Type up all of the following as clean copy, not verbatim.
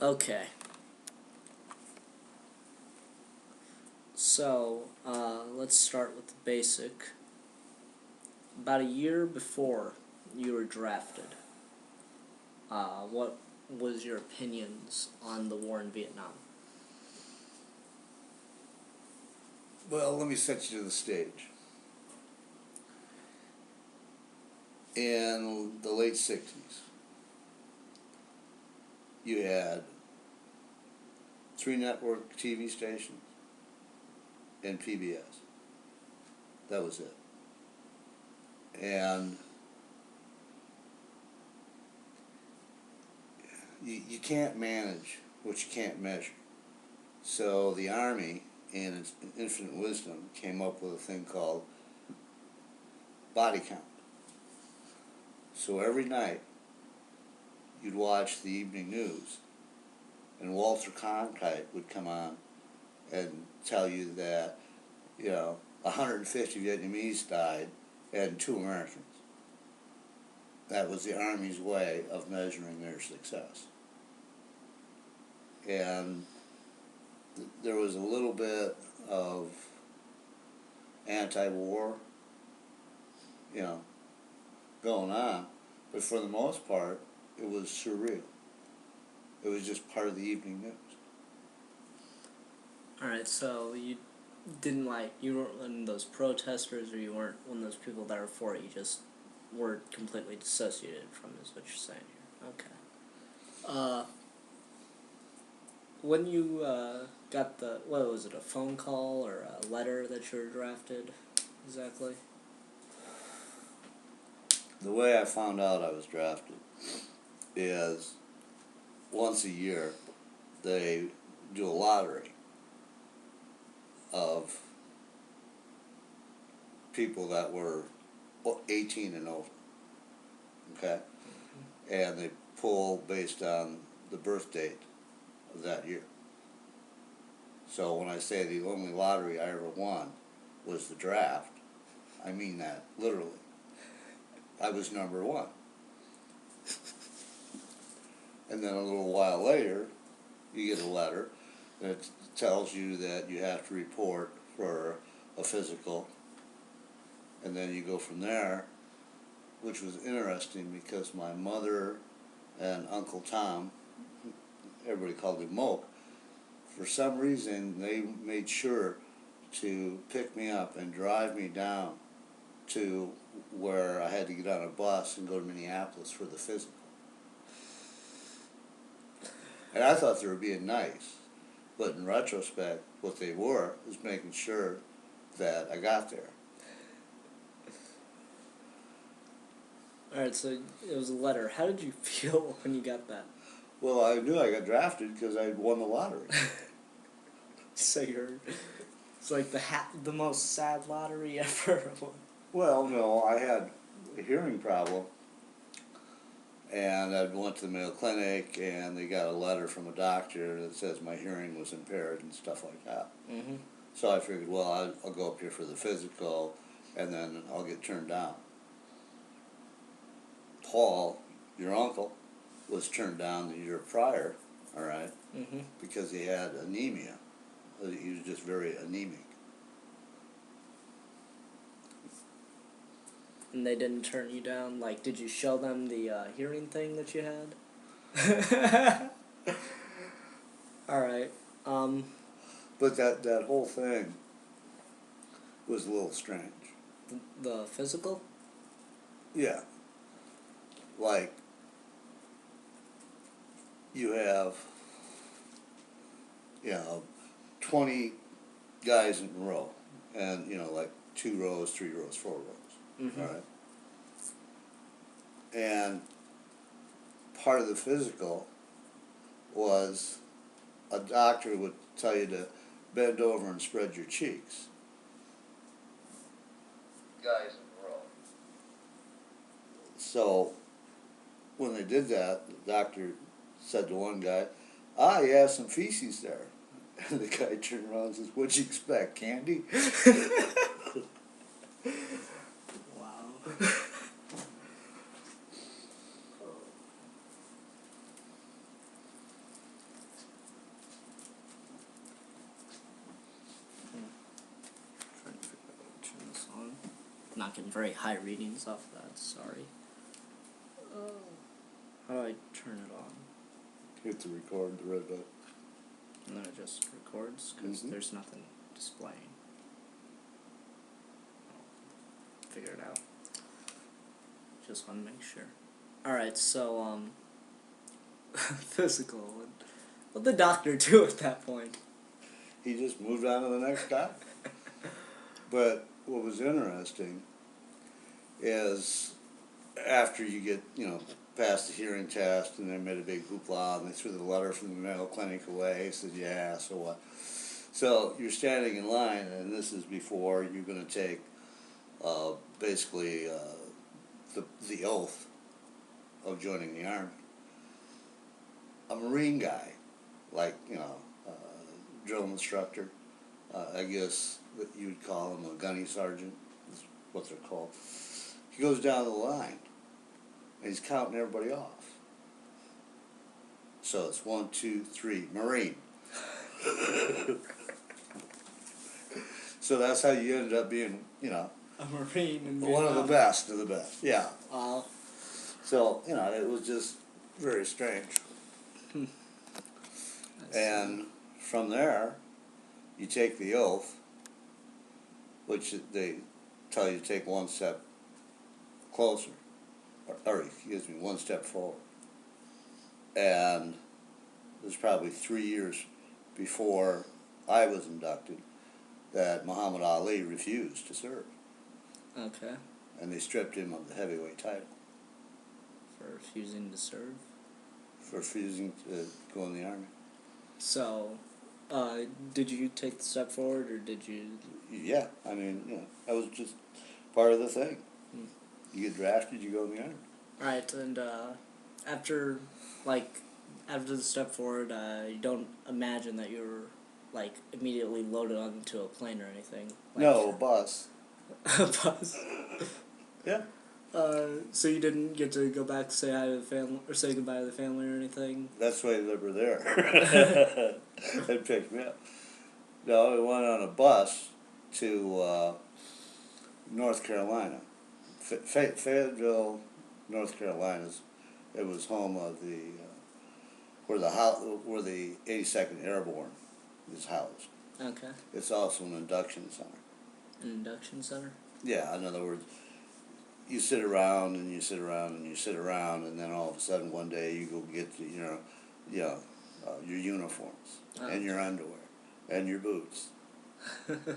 Okay. So, let's start with the basic. About a year before you were drafted, what was your opinions on the war in Vietnam? Well, let me set you to the stage. In the late 60s, you had 3 network TV stations and PBS. That was it. And you can't manage what you can't measure. So the Army, in its infinite wisdom, came up with a thing called body count. So every night, you'd watch the evening news, and Walter Cronkite would come on and tell you that, 150 Vietnamese died and 2 Americans. That was the Army's way of measuring their success. And there was a little bit of anti-war, going on, but for the most part, it was surreal. It was just part of the evening news. Alright, so you weren't one of those protesters, or you weren't one of those people that were for it, you just were completely dissociated from it, is what you're saying here. Okay. When you, got what was it, a phone call or a letter that you were drafted, exactly? The way I found out I was drafted is once a year they do a lottery of people that were 18 and over, okay? And they pull based on the birth date of that year. So when I say the only lottery I ever won was the draft, I mean that literally. I was number 1. And then a little while later, you get a letter that tells you that you have to report for a physical, and then you go from there, which was interesting because my mother and Uncle Tom, everybody called him Moke, for some reason they made sure to pick me up and drive me down to where I had to get on a bus and go to Minneapolis for the physical. And I thought they were being nice, but in retrospect, what they were was making sure that I got there. Alright, so it was a letter. How did you feel when you got that? Well, I knew I got drafted because I won the lottery. So it's like the most sad lottery ever. Well, no, I had a hearing problem, and I went to the Mayo Clinic, and they got a letter from a doctor that says my hearing was impaired and stuff like that. Mm-hmm. So I figured, well, I'll go up here for the physical, and then I'll get turned down. Paul, your uncle, was turned down the year prior, all right, Mm-hmm. because he had anemia. He was just very anemic. And they didn't turn you down? Like, did you show them the hearing thing that you had? Alright. But that whole thing was a little strange. The physical? Yeah. Like, you have, 20 guys in a row, and, like 2 rows, 3 rows, 4 rows, Mm-hmm. all right? And part of the physical was a doctor would tell you to bend over and spread your cheeks. Guys in a row. So when they did that, the doctor said to one guy, you have some feces there. And the guy turned around and says, what'd you expect, candy? Wow. not getting very high readings off of that. Sorry. How do I turn it on? Hit the record, the red button. And then it just records because there's nothing displaying. Figure it out. Just want to make sure. Alright, so, physical. What'd the doctor do at that point? He just moved on to the next guy. But what was interesting is after you get, past the hearing test, and they made a big hoopla, and they threw the letter from the Mayo Clinic away. He said, yeah, so what? So you're standing in line, and this is before you're going to take basically the oath of joining the Army. A Marine guy, like, drill instructor, I guess that you would call him a gunny sergeant, is what they're called. He goes down the line, and he's counting everybody off. So it's 1, 2, 3, Marine. So that's how you ended up being, A Marine in one of the best of the best. Yeah. Wow. So, it was just very strange. And from there, you take the oath, which they tell you to take one step closer, or excuse me, one step forward. And it was probably 3 years before I was inducted that Muhammad Ali refused to serve. Okay. And they stripped him of the heavyweight title. For refusing to serve? For refusing to go in the Army. So, did you take the step forward, or did you... Yeah, I mean, that was just part of the thing. You get drafted, you go in the Army. Right, and after the step forward, you don't imagine that you were, immediately loaded onto a plane or anything. No, a bus. A bus? Yeah. So you didn't get to go back, say hi to the family, or say goodbye to the family or anything? That's why they were there. They picked me up. No, we went on a bus to North Carolina. Fayetteville, North Carolina. It was home of where the 82nd Airborne is housed. Okay. It's also an induction center. An induction center? Yeah, in other words, you sit around and you sit around and you sit around, and then all of a sudden one day you go get your uniforms and your underwear and your boots. And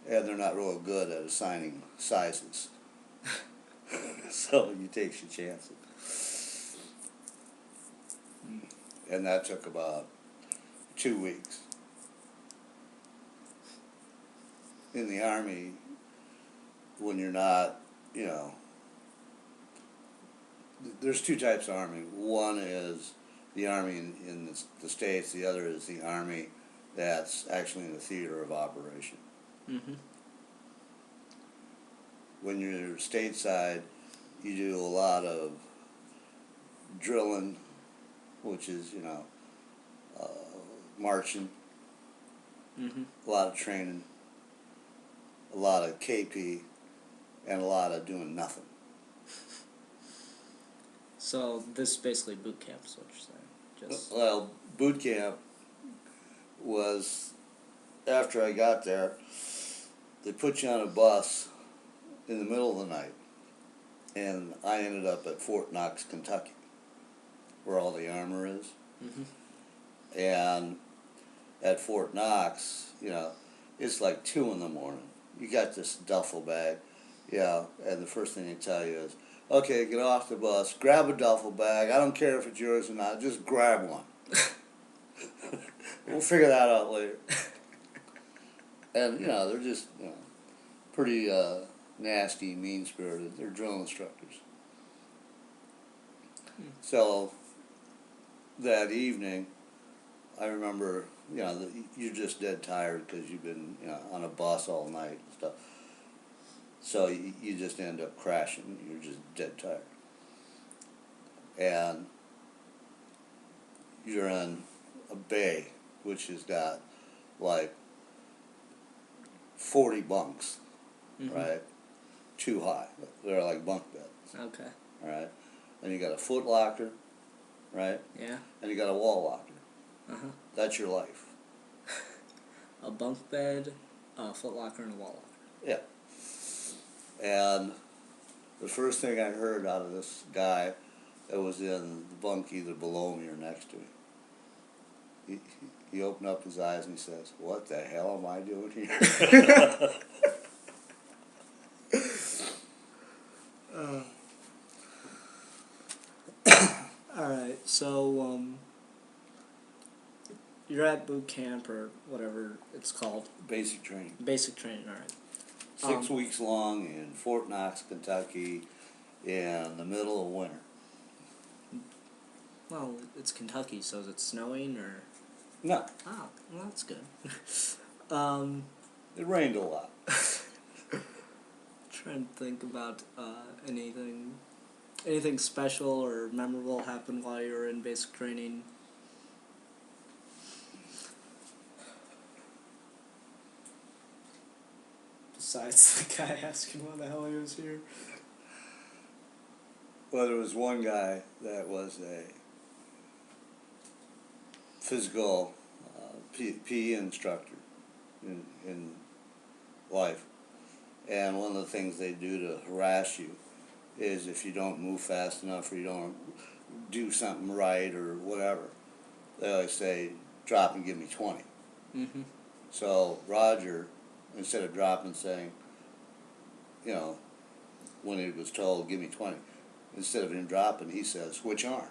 they're not real good at assigning sizes. So you take your chances. And that took about 2 weeks. In the Army, when you're not, there's two types of Army. One is the Army in the States, the other is the Army that's actually in the theater of operation. Mm-hmm. When you're stateside, you do a lot of drilling, which is, marching, a lot of training, a lot of KP, and a lot of doing nothing. So this is basically boot camp, is what you're saying? Well, boot camp was, after I got there, they put you on a bus in the middle of the night, and I ended up at Fort Knox, Kentucky, where all the armor is. Mm-hmm. And at Fort Knox, it's like 2 in the morning. You got this duffel bag, and the first thing they tell you is, okay, get off the bus, grab a duffel bag, I don't care if it's yours or not, just grab one. We'll figure that out later. And, they're just, pretty nasty, mean-spirited. They're drill instructors. So, that evening, I remember, you're just dead tired because you've been, on a bus all night and stuff. So you just end up crashing. You're just dead tired. And you're in a bay, which has got, 40 bunks right? Too high. They're like bunk beds. Okay. All right. Then you got a foot locker, right? Yeah. And you got a wall locker. Uh-huh. That's your life. A bunk bed, a foot locker, and a wall locker. Yeah. And the first thing I heard out of this guy that was in the bunk either below me or next to me, he opened up his eyes and he says, "What the hell am I doing here?" Alright, so, you're at boot camp or whatever it's called. Basic training. Basic training, alright. 6 weeks long in Fort Knox, Kentucky, in the middle of winter. Well, it's Kentucky, so is it snowing or? No, Ah, well, that's good. it rained a lot. Trying to think about anything special or memorable happened while you were in basic training. Besides the guy asking why the hell he was here. Well, there was one guy that was a physical PE instructor in life. And one of the things they do to harass you is if you don't move fast enough or you don't do something right or whatever, they always say, "Drop and give me 20." Mm-hmm. So Roger, instead of dropping, saying, when he was told, "Give me 20," instead of him dropping, he says, "Which arm?"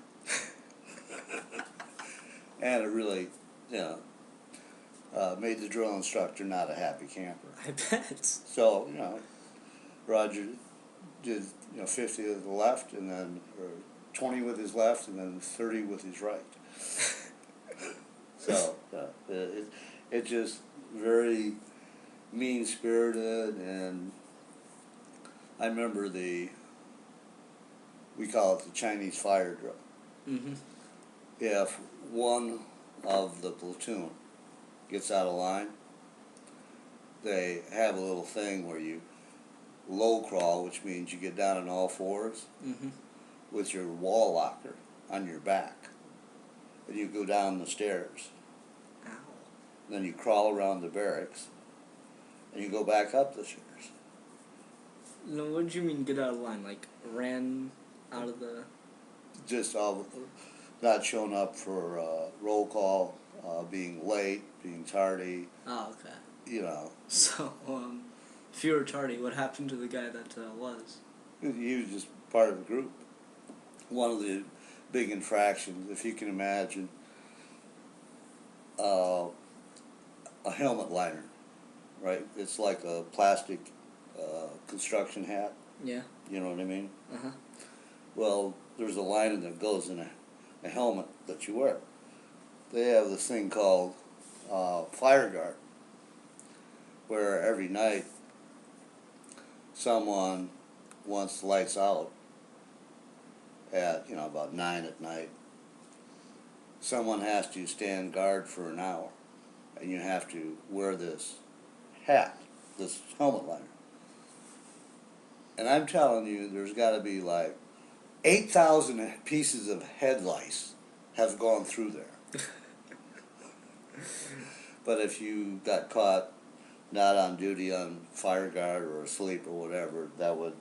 And it really, made the drill instructor not a happy camper. I bet. So, Roger did, 50 with the left, and then, or 20 with his left, and then 30 with his right. So, it just very mean-spirited, and I remember we call it the Chinese fire drill. Mm-hmm. If one of the platoon gets out of line, they have a little thing where you low crawl, which means you get down on all fours with your wall locker on your back, and you go down the stairs. Ow. Then you crawl around the barracks, and you go back up the stairs. No, what did you mean get out of line? Like, ran out of the... Just all not showing up for roll call, being late, being tardy, Oh, okay. So, if you were tardy, what happened to the guy that was? He was just part of the group. One of the big infractions, if you can imagine, a helmet liner, right? It's like a plastic construction hat. Yeah. You know what I mean? Uh-huh. Well, there's a lining that goes in a helmet that you wear. They have this thing called fire guard, where every night someone, once the lights out at about 9 at night, someone has to stand guard for an hour, and you have to wear this hat, this helmet liner. And I'm telling you, there's got to be like 8,000 pieces of head lice have gone through there. But if you got caught not on duty on fire guard or asleep or whatever, that would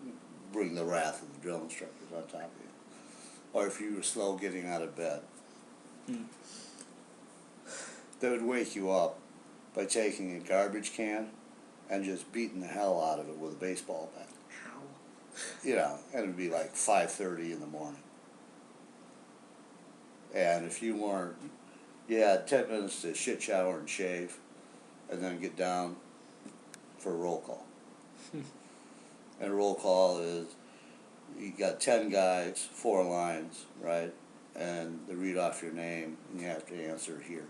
bring the wrath of the drill instructors on top of you. Or if you were slow getting out of bed. They would wake you up by taking a garbage can and just beating the hell out of it with a baseball bat. How? And it would be like 5:30 in the morning. And if you weren't, you had 10 minutes to shit, shower, and shave, and then get down for a roll call. And a roll call is, you got 10 guys, 4 lines, right? And they read off your name, and you have to answer here.